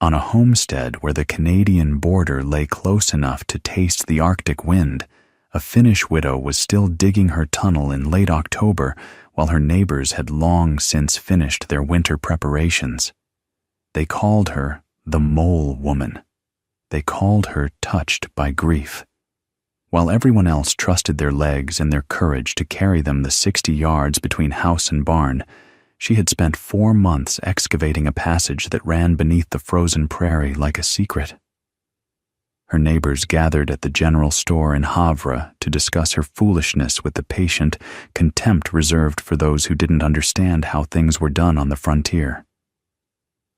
On a homestead where the Canadian border lay close enough to taste the Arctic wind, a Finnish widow was still digging her tunnel in late October while her neighbors had long since finished their winter preparations. They called her the Mole Woman. They called her touched by grief. While everyone else trusted their legs and their courage to carry them the 60 yards between house and barn, she had spent 4 months excavating a passage that ran beneath the frozen prairie like a secret. Her neighbors gathered at the general store in Havre to discuss her foolishness with the patient contempt reserved for those who didn't understand how things were done on the frontier.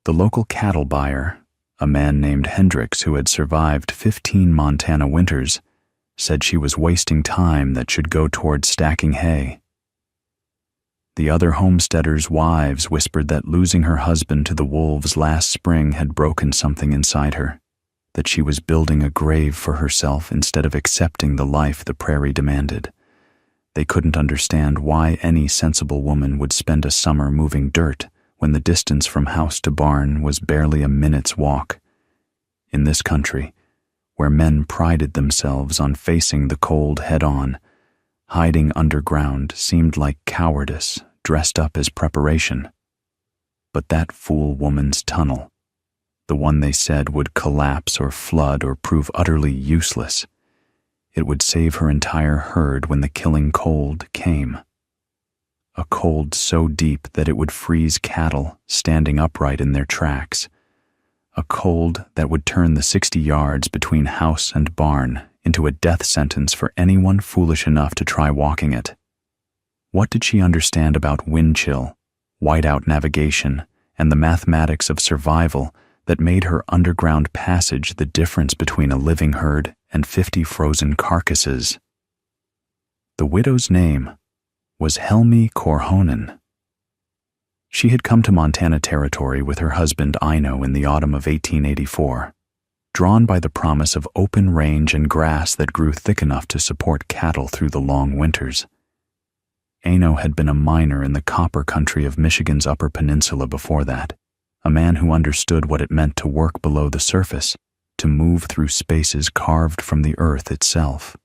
The local cattle buyer, a man named Hendricks who had survived 15 Montana winters, said she was wasting time that should go toward stacking hay. The other homesteaders' wives whispered that losing her husband to the wolves last spring had broken something inside her, that she was building a grave for herself instead of accepting the life the prairie demanded. They couldn't understand why any sensible woman would spend a summer moving dirt when the distance from house to barn was barely a minute's walk. In this country, where men prided themselves on facing the cold head-on, hiding underground seemed like cowardice dressed up as preparation. But that fool woman's tunnel, the one they said would collapse or flood or prove utterly useless, it would save her entire herd when the killing cold came. A cold so deep that it would freeze cattle standing upright in their tracks. A cold that would turn the 60 yards between house and barn into a death sentence for anyone foolish enough to try walking it. What did she understand about wind chill, whiteout navigation, and the mathematics of survival that made her underground passage the difference between a living herd and 50 frozen carcasses? The widow's name was Helmi Korhonen. She had come to Montana Territory with her husband Aino in the autumn of 1884, drawn by the promise of open range and grass that grew thick enough to support cattle through the long winters. Aino had been a miner in the copper country of Michigan's Upper Peninsula before that, a man who understood what it meant to work below the surface, to move through spaces carved from the earth itself.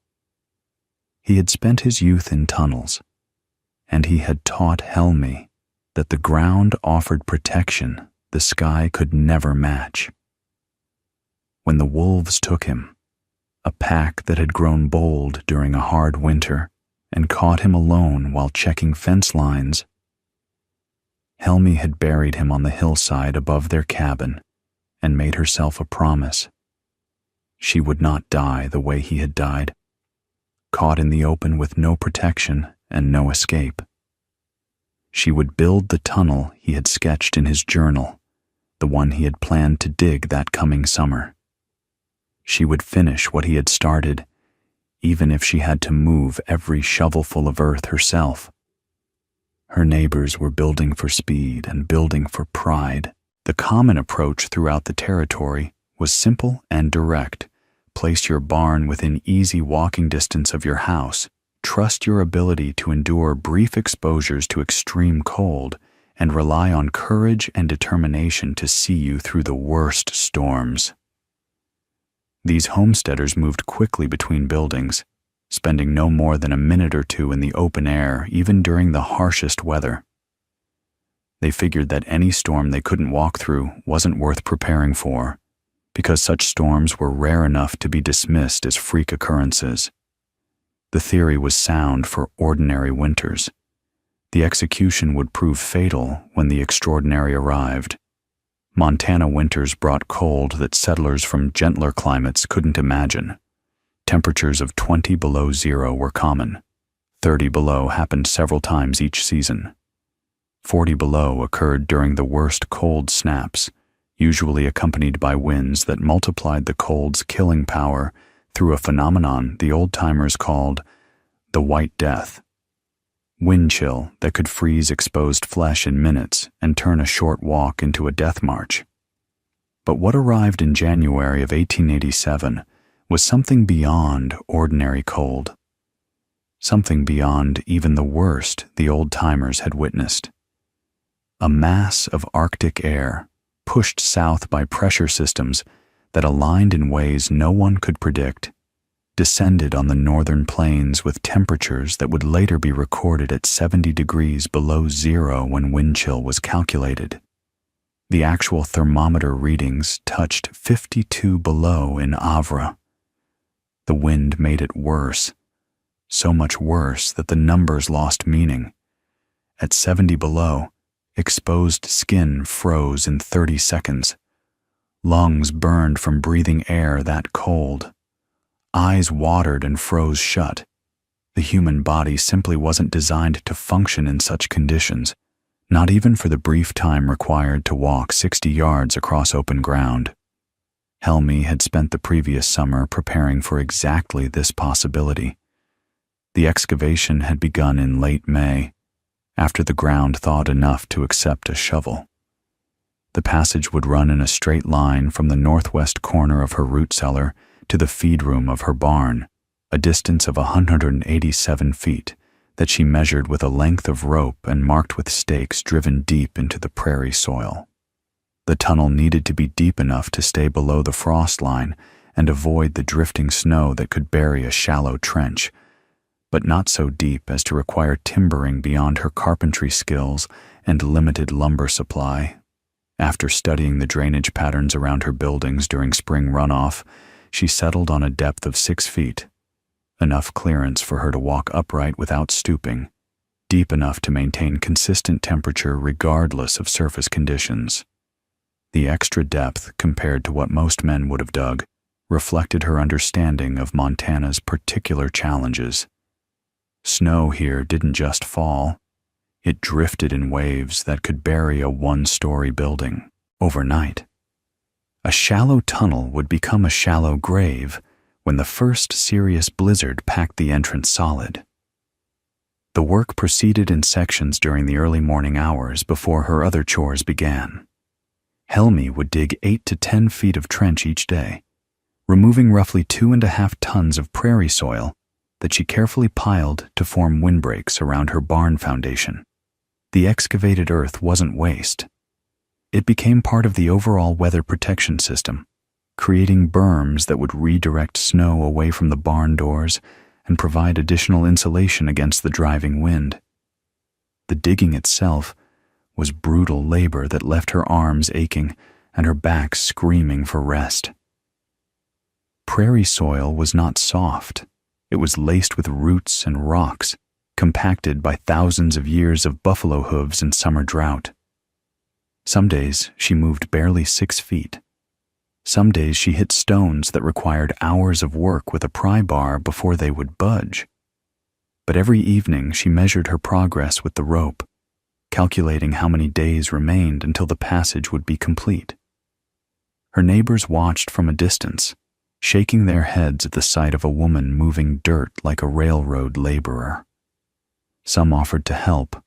He had spent his youth in tunnels, and he had taught Helmi that the ground offered protection the sky could never match. When the wolves took him, a pack that had grown bold during a hard winter and caught him alone while checking fence lines, Helmi had buried him on the hillside above their cabin and made herself a promise. She would not die the way he had died, caught in the open with no protection and no escape. She would build the tunnel he had sketched in his journal, the one he had planned to dig that coming summer. She would finish what he had started, even if she had to move every shovelful of earth herself. Her neighbors were building for speed and building for pride. The common approach throughout the territory was simple and direct. Place your barn within easy walking distance of your house. Trust your ability to endure brief exposures to extreme cold, and rely on courage and determination to see you through the worst storms. These homesteaders moved quickly between buildings, spending no more than a minute or two in the open air even during the harshest weather. They figured that any storm they couldn't walk through wasn't worth preparing for, because such storms were rare enough to be dismissed as freak occurrences. The theory was sound for ordinary winters. The execution would prove fatal when the extraordinary arrived. Montana winters brought cold that settlers from gentler climates couldn't imagine. Temperatures of 20 below zero were common. 30 below happened several times each season. 40 below occurred during the worst cold snaps, usually accompanied by winds that multiplied the cold's killing power through a phenomenon the old-timers called the White Death. Wind chill that could freeze exposed flesh in minutes and turn a short walk into a death march. But what arrived in January of 1887 was something beyond ordinary cold. Something beyond even the worst the old-timers had witnessed. A mass of Arctic air, pushed south by pressure systems that aligned in ways no one could predict, descended on the northern plains with temperatures that would later be recorded at 70 degrees below zero when wind chill was calculated. The actual thermometer readings touched 52 below in Havre. The wind made it worse, so much worse that the numbers lost meaning. At 70 below, exposed skin froze in 30 seconds. Lungs burned from breathing air that cold. Eyes watered and froze shut. The human body simply wasn't designed to function in such conditions, not even for the brief time required to walk 60 yards across open ground. Helmi had spent the previous summer preparing for exactly this possibility. The excavation had begun in late May, after the ground thawed enough to accept a shovel. The passage would run in a straight line from the northwest corner of her root cellar to the feed room of her barn, a distance of 187 feet that she measured with a length of rope and marked with stakes driven deep into the prairie soil. The tunnel needed to be deep enough to stay below the frost line and avoid the drifting snow that could bury a shallow trench, but not so deep as to require timbering beyond her carpentry skills and limited lumber supply. After studying the drainage patterns around her buildings during spring runoff, she settled on a depth of 6 feet, enough clearance for her to walk upright without stooping, deep enough to maintain consistent temperature regardless of surface conditions. The extra depth, compared to what most men would have dug, reflected her understanding of Montana's particular challenges. Snow here didn't just fall, it drifted in waves that could bury a one-story building overnight. A shallow tunnel would become a shallow grave when the first serious blizzard packed the entrance solid. The work proceeded in sections during the early morning hours before her other chores began. Helmi would dig 8 to 10 feet of trench each day, removing roughly 2.5 tons of prairie soil that she carefully piled to form windbreaks around her barn foundation. The excavated earth wasn't waste. It became part of the overall weather protection system, creating berms that would redirect snow away from the barn doors and provide additional insulation against the driving wind. The digging itself was brutal labor that left her arms aching and her back screaming for rest. Prairie soil was not soft. It was laced with roots and rocks, compacted by thousands of years of buffalo hooves and summer drought. Some days she moved barely 6 feet. Some days she hit stones that required hours of work with a pry bar before they would budge. But every evening she measured her progress with the rope, calculating how many days remained until the passage would be complete. Her neighbors watched from a distance, shaking their heads at the sight of a woman moving dirt like a railroad laborer. Some offered to help,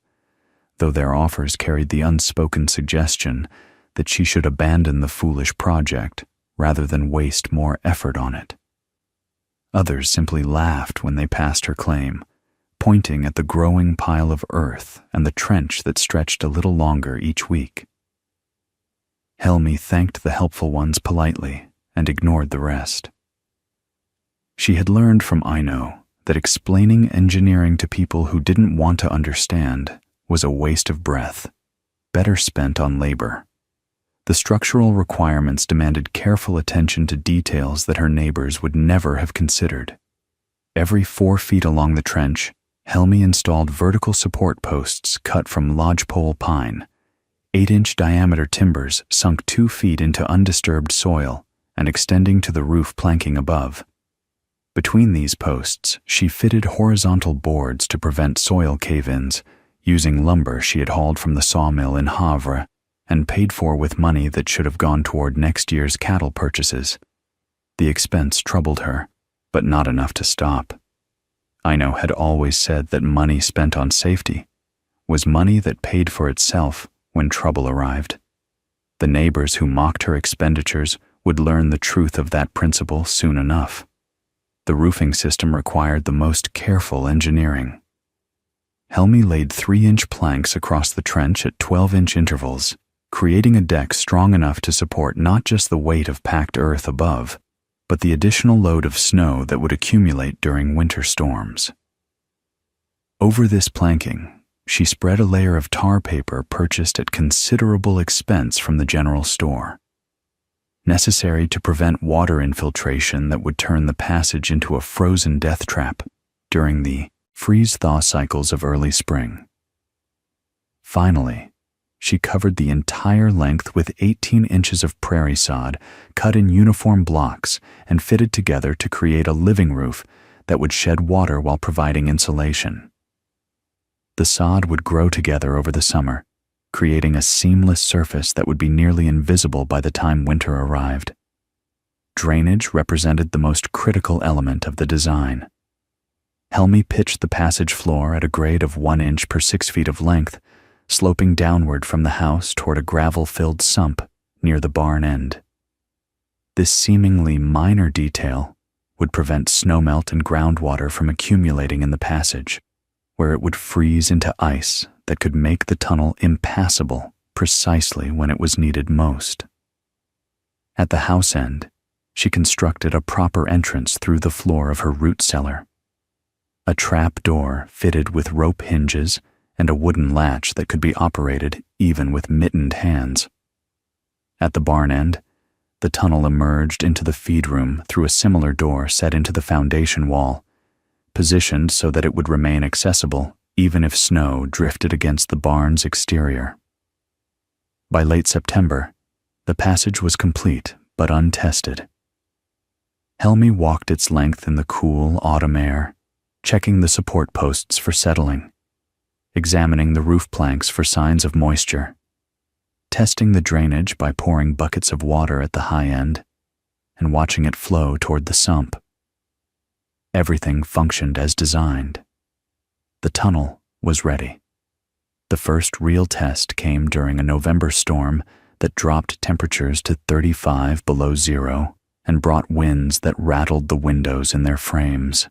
though their offers carried the unspoken suggestion that she should abandon the foolish project rather than waste more effort on it. Others simply laughed when they passed her claim, pointing at the growing pile of earth and the trench that stretched a little longer each week. Helmi thanked the helpful ones politely and ignored the rest. She had learned from Aino that explaining engineering to people who didn't want to understand was a waste of breath, better spent on labor. The structural requirements demanded careful attention to details that her neighbors would never have considered. Every 4 feet along the trench, Helmi installed vertical support posts cut from lodgepole pine, 8-inch diameter timbers sunk 2 feet into undisturbed soil and extending to the roof planking above. Between these posts, she fitted horizontal boards to prevent soil cave-ins, using lumber she had hauled from the sawmill in Havre and paid for with money that should have gone toward next year's cattle purchases. The expense troubled her, but not enough to stop. Aino had always said that money spent on safety was money that paid for itself when trouble arrived. The neighbors who mocked her expenditures would learn the truth of that principle soon enough. The roofing system required the most careful engineering. Helmi laid 3-inch planks across the trench at 12-inch intervals, creating a deck strong enough to support not just the weight of packed earth above, but the additional load of snow that would accumulate during winter storms. Over this planking, she spread a layer of tar paper purchased at considerable expense from the general store, necessary to prevent water infiltration that would turn the passage into a frozen death trap during the freeze-thaw cycles of early spring. Finally, she covered the entire length with 18 inches of prairie sod cut in uniform blocks and fitted together to create a living roof that would shed water while providing insulation. The sod would grow together over the summer, creating a seamless surface that would be nearly invisible by the time winter arrived. Drainage represented the most critical element of the design. Helmi pitched the passage floor at a grade of 1 inch per 6 feet of length, sloping downward from the house toward a gravel-filled sump near the barn end. This seemingly minor detail would prevent snowmelt and groundwater from accumulating in the passage, where it would freeze into ice that could make the tunnel impassable precisely when it was needed most. At the house end, she constructed a proper entrance through the floor of her root cellar. A trap door fitted with rope hinges and a wooden latch that could be operated even with mittened hands. At the barn end, the tunnel emerged into the feed room through a similar door set into the foundation wall, positioned so that it would remain accessible even if snow drifted against the barn's exterior. By late September, the passage was complete but untested. Helmi walked its length in the cool autumn air, checking the support posts for settling, examining the roof planks for signs of moisture, testing the drainage by pouring buckets of water at the high end, and watching it flow toward the sump. Everything functioned as designed. The tunnel was ready. The first real test came during a November storm that dropped temperatures to 35 below zero and brought winds that rattled the windows in their frames.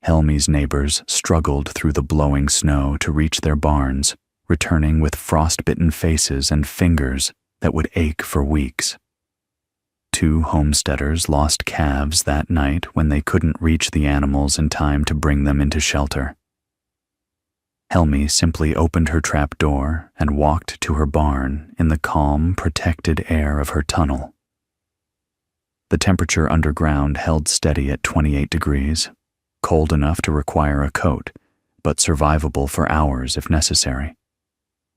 Helmi's neighbors struggled through the blowing snow to reach their barns, returning with frostbitten faces and fingers that would ache for weeks. 2 homesteaders lost calves that night when they couldn't reach the animals in time to bring them into shelter. Helmi simply opened her trap door and walked to her barn in the calm, protected air of her tunnel. The temperature underground held steady at 28 degrees, cold enough to require a coat, but survivable for hours if necessary.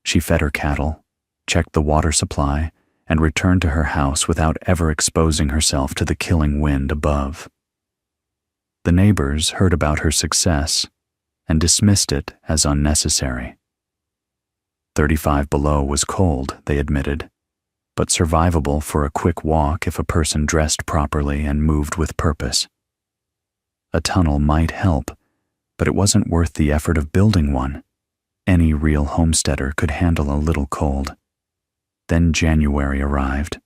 She fed her cattle, checked the water supply, and returned to her house without ever exposing herself to the killing wind above. The neighbors heard about her success and dismissed it as unnecessary. 35 below was cold, they admitted, but survivable for a quick walk if a person dressed properly and moved with purpose. A tunnel might help, but it wasn't worth the effort of building one. Any real homesteader could handle a little cold. Then January arrived.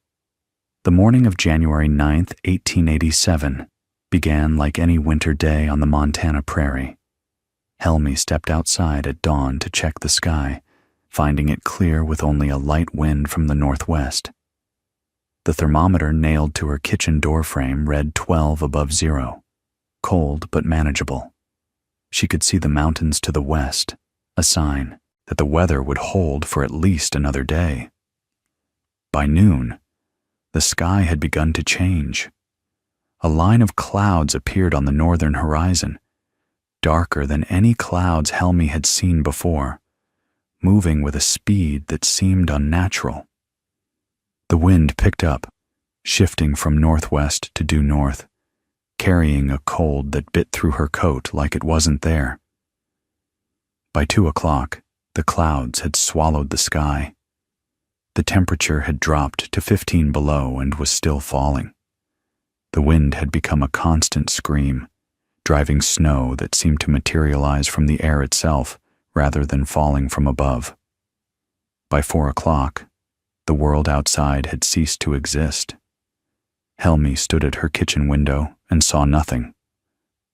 The morning of January 9th, 1887, began like any winter day on the Montana prairie. Helmi stepped outside at dawn to check the sky, finding it clear with only a light wind from the northwest. The thermometer nailed to her kitchen doorframe read 12 above zero, cold but manageable. She could see the mountains to the west, a sign that the weather would hold for at least another day. By noon, the sky had begun to change. A line of clouds appeared on the northern horizon, darker than any clouds Helmi had seen before, moving with a speed that seemed unnatural. The wind picked up, shifting from northwest to due north, carrying a cold that bit through her coat like it wasn't there. By 2 o'clock, the clouds had swallowed the sky. The temperature had dropped to 15 below and was still falling. The wind had become a constant scream, driving snow that seemed to materialize from the air itself rather than falling from above. By 4 o'clock, the world outside had ceased to exist. Helmi stood at her kitchen window and saw nothing.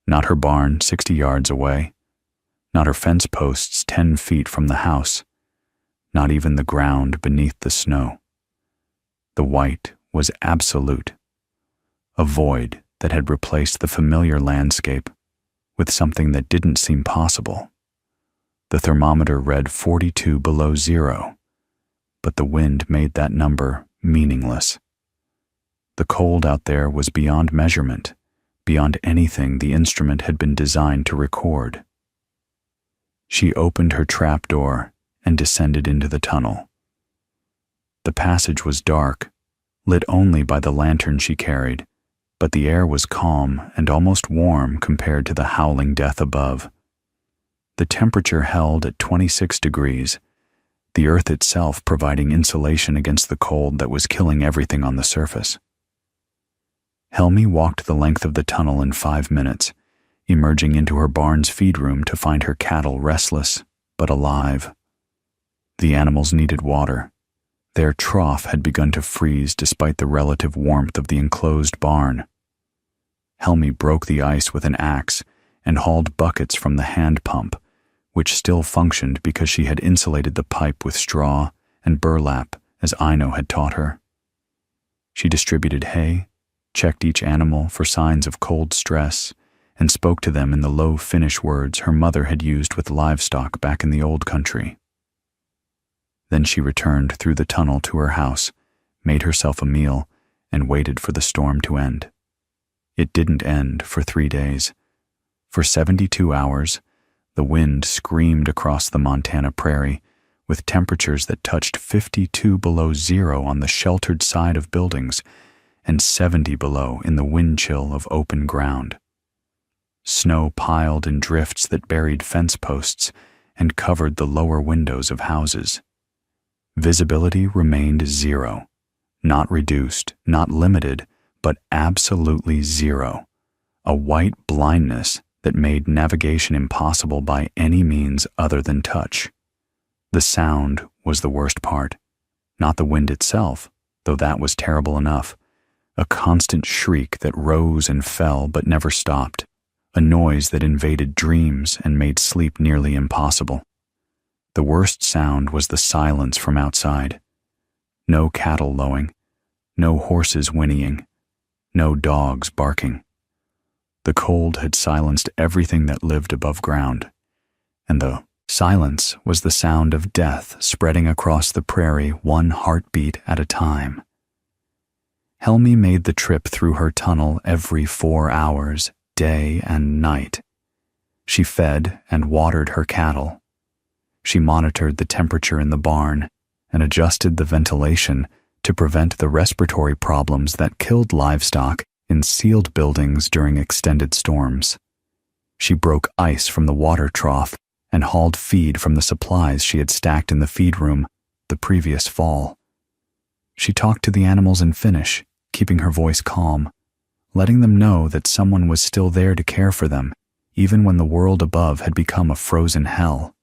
Not her barn 60 yards away, not her fence posts 10 feet from the house, not even the ground beneath the snow. The white was absolute, a void that had replaced the familiar landscape with something that didn't seem possible. The thermometer read 42 below zero, but the wind made that number meaningless. The cold out there was beyond measurement, beyond anything the instrument had been designed to record. She opened her trapdoor and descended into the tunnel. The passage was dark, lit only by the lantern she carried, but the air was calm and almost warm compared to the howling death above. The temperature held at 26 degrees, the earth itself providing insulation against the cold that was killing everything on the surface. Helmi walked the length of the tunnel in 5 minutes, emerging into her barn's feed room to find her cattle restless but alive. The animals needed water. Their trough had begun to freeze despite the relative warmth of the enclosed barn. Helmi broke the ice with an axe and hauled buckets from the hand pump, which still functioned because she had insulated the pipe with straw and burlap as Aino had taught her. She distributed hay, checked each animal for signs of cold stress, and spoke to them in the low Finnish words her mother had used with livestock back in the old country. Then she returned through the tunnel to her house, made herself a meal, and waited for the storm to end. It didn't end for 3 days. For 72 hours, the wind screamed across the Montana prairie, with temperatures that touched 52 below zero on the sheltered side of buildings and 70 below in the wind chill of open ground. Snow piled in drifts that buried fence posts and covered the lower windows of houses. Visibility remained zero, not reduced, not limited, but absolutely zero, a white blindness that made navigation impossible by any means other than touch. The sound was the worst part, not the wind itself, though that was terrible enough, a constant shriek that rose and fell but never stopped, a noise that invaded dreams and made sleep nearly impossible. The worst sound was the silence from outside. No cattle lowing, no horses whinnying, no dogs barking. The cold had silenced everything that lived above ground, and the silence was the sound of death spreading across the prairie one heartbeat at a time. Helmi made the trip through her tunnel every 4 hours, day and night. She fed and watered her cattle. She monitored the temperature in the barn and adjusted the ventilation to prevent the respiratory problems that killed livestock in sealed buildings during extended storms. She broke ice from the water trough and hauled feed from the supplies she had stacked in the feed room the previous fall. She talked to the animals in Finnish, keeping her voice calm, letting them know that someone was still there to care for them, even when the world above had become a frozen hell.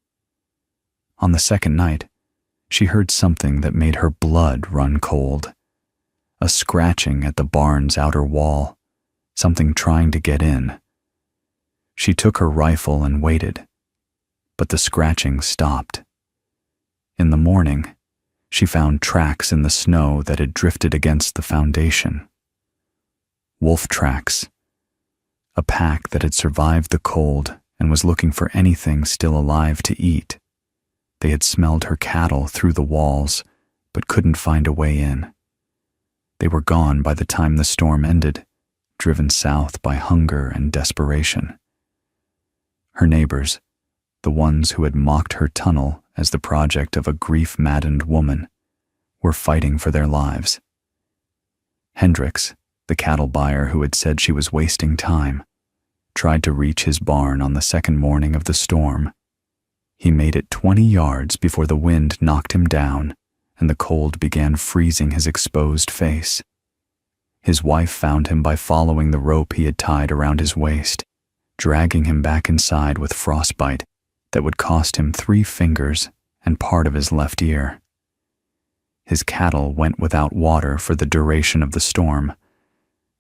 On the second night, she heard something that made her blood run cold. A scratching at the barn's outer wall, something trying to get in. She took her rifle and waited, but the scratching stopped. In the morning, she found tracks in the snow that had drifted against the foundation. Wolf tracks. A pack that had survived the cold and was looking for anything still alive to eat. They had smelled her cattle through the walls, but couldn't find a way in. They were gone by the time the storm ended, driven south by hunger and desperation. Her neighbors, the ones who had mocked her tunnel as the project of a grief-maddened woman, were fighting for their lives. Hendricks, the cattle buyer who had said she was wasting time, tried to reach his barn on the second morning of the storm. He made it 20 yards before the wind knocked him down and the cold began freezing his exposed face. His wife found him by following the rope he had tied around his waist, dragging him back inside with frostbite that would cost him 3 fingers and part of his left ear. His cattle went without water for the duration of the storm.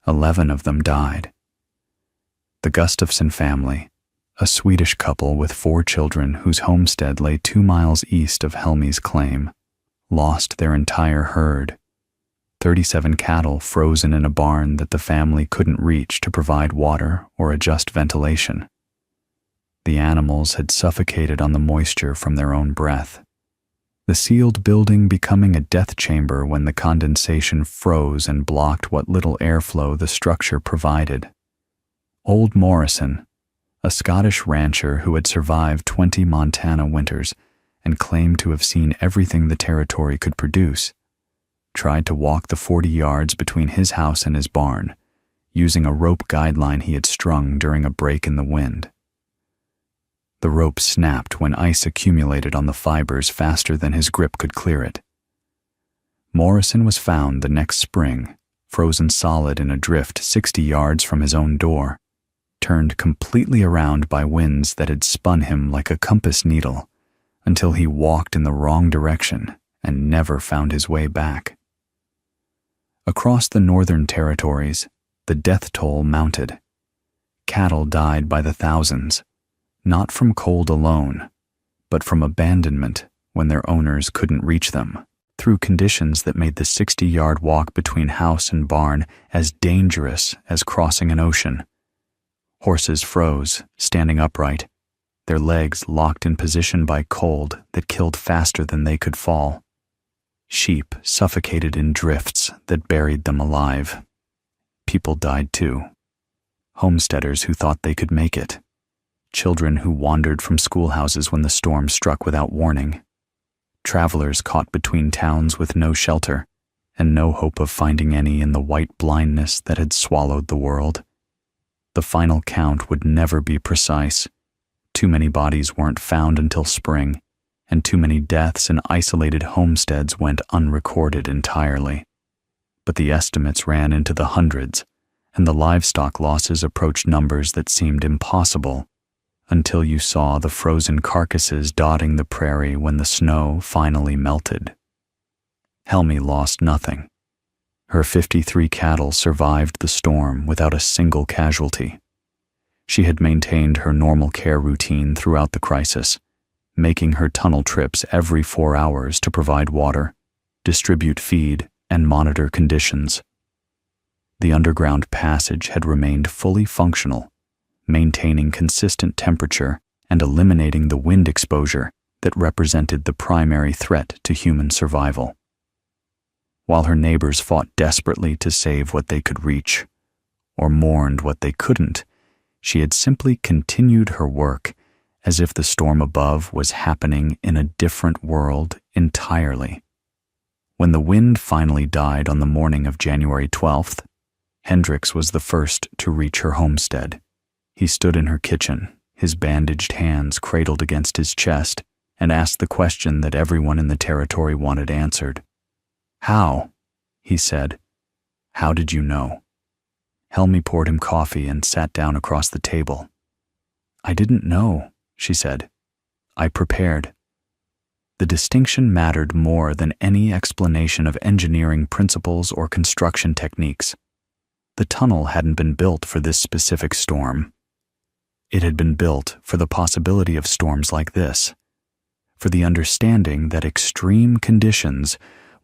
11 of them died. The Gustafson family, a Swedish couple with 4 children whose homestead lay 2 miles east of Helmi's claim, lost their entire herd, 37 cattle frozen in a barn that the family couldn't reach to provide water or adjust ventilation. The animals had suffocated on the moisture from their own breath, the sealed building becoming a death chamber when the condensation froze and blocked what little airflow the structure provided. Old Morrison, a Scottish rancher who had survived 20 Montana winters and claimed to have seen everything the territory could produce, tried to walk the 40 yards between his house and his barn, using a rope guideline he had strung during a break in the wind. The rope snapped when ice accumulated on the fibers faster than his grip could clear it. Morrison was found the next spring, frozen solid in a drift 60 yards from his own door, turned completely around by winds that had spun him like a compass needle until he walked in the wrong direction and never found his way back. Across the northern territories, the death toll mounted. Cattle died by the thousands, not from cold alone, but from abandonment when their owners couldn't reach them, through conditions that made the 60-yard walk between house and barn as dangerous as crossing an ocean. Horses froze, standing upright, their legs locked in position by cold that killed faster than they could fall. Sheep suffocated in drifts that buried them alive. People died too. Homesteaders who thought they could make it. Children who wandered from schoolhouses when the storm struck without warning. Travelers caught between towns with no shelter and no hope of finding any in the white blindness that had swallowed the world. The final count would never be precise. Too many bodies weren't found until spring, and too many deaths in isolated homesteads went unrecorded entirely. But the estimates ran into the hundreds, and the livestock losses approached numbers that seemed impossible until you saw the frozen carcasses dotting the prairie when the snow finally melted. Helmi lost nothing. Her 53 cattle survived the storm without a single casualty. She had maintained her normal care routine throughout the crisis, making her tunnel trips every 4 hours to provide water, distribute feed, and monitor conditions. The underground passage had remained fully functional, maintaining consistent temperature and eliminating the wind exposure that represented the primary threat to human survival. While her neighbors fought desperately to save what they could reach, or mourned what they couldn't, she had simply continued her work as if the storm above was happening in a different world entirely. When the wind finally died on the morning of January 12th, Hendricks was the first to reach her homestead. He stood in her kitchen, his bandaged hands cradled against his chest, and asked the question that everyone in the territory wanted answered. "How?" he said. "How did you know?" Helmi poured him coffee and sat down across the table. "I didn't know," she said. "I prepared." The distinction mattered more than any explanation of engineering principles or construction techniques. The tunnel hadn't been built for this specific storm. It had been built for the possibility of storms like this, for the understanding that extreme conditions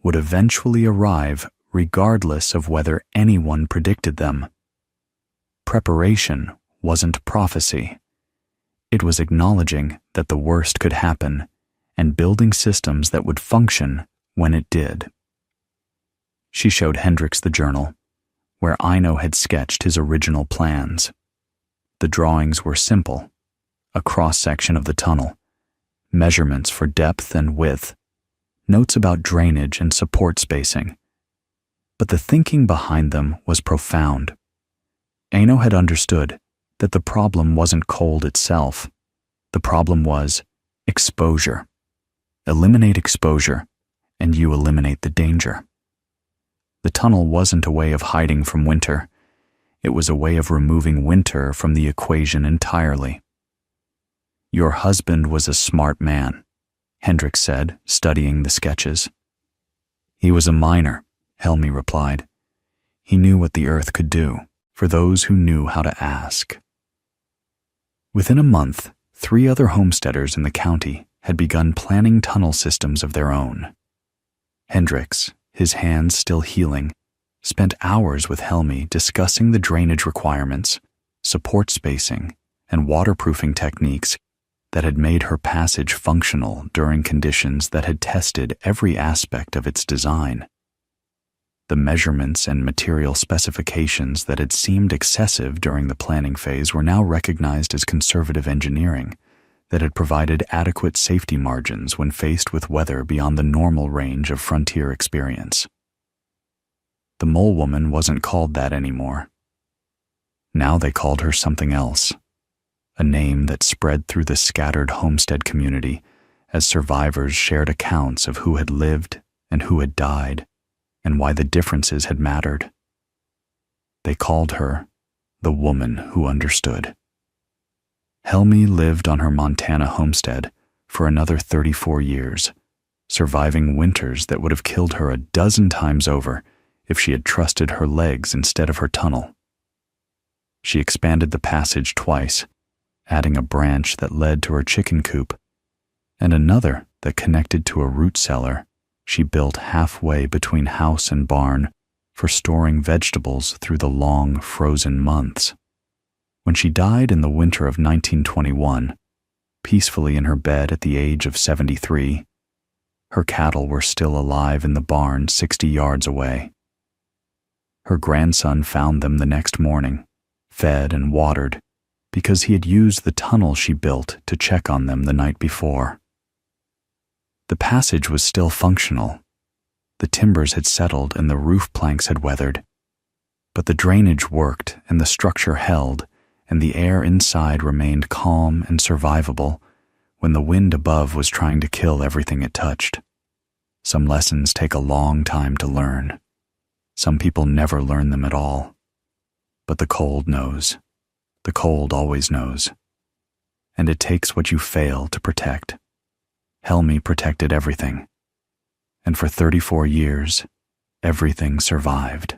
would eventually arrive regardless of whether anyone predicted them. Preparation wasn't prophecy. It was acknowledging that the worst could happen and building systems that would function when it did. She showed Hendricks the journal, where Ino had sketched his original plans. The drawings were simple: a cross-section of the tunnel, measurements for depth and width, notes about drainage and support spacing. But the thinking behind them was profound. Ino had understood that the problem wasn't cold itself. The problem was exposure. Eliminate exposure, and you eliminate the danger. The tunnel wasn't a way of hiding from winter. It was a way of removing winter from the equation entirely. "Your husband was a smart man," Hendricks said, studying the sketches. "He was a miner," Helmi replied. "He knew what the earth could do for those who knew how to ask." Within a month, 3 other homesteaders in the county had begun planning tunnel systems of their own. Hendricks, his hands still healing, spent hours with Helmi discussing the drainage requirements, support spacing, and waterproofing techniques that had made her passage functional during conditions that had tested every aspect of its design. The measurements and material specifications that had seemed excessive during the planning phase were now recognized as conservative engineering that had provided adequate safety margins when faced with weather beyond the normal range of frontier experience. The mole woman wasn't called that anymore. Now they called her something else, a name that spread through the scattered homestead community as survivors shared accounts of who had lived and who had died, and why the differences had mattered. They called her the woman who understood. Helmi lived on her Montana homestead for another 34 years, surviving winters that would have killed her a dozen times over if she had trusted her legs instead of her tunnel. She expanded the passage twice, adding a branch that led to her chicken coop, and another that connected to a root cellar she built halfway between house and barn for storing vegetables through the long, frozen months. When she died in the winter of 1921, peacefully in her bed at the age of 73, her cattle were still alive in the barn 60 yards away. Her grandson found them the next morning, fed and watered, because he had used the tunnel she built to check on them the night before. The passage was still functional. The timbers had settled and the roof planks had weathered. But the drainage worked and the structure held, and the air inside remained calm and survivable when the wind above was trying to kill everything it touched. Some lessons take a long time to learn. Some people never learn them at all. But the cold knows. The cold always knows. And it takes what you fail to protect. Helmi protected everything. And for 34 years, everything survived.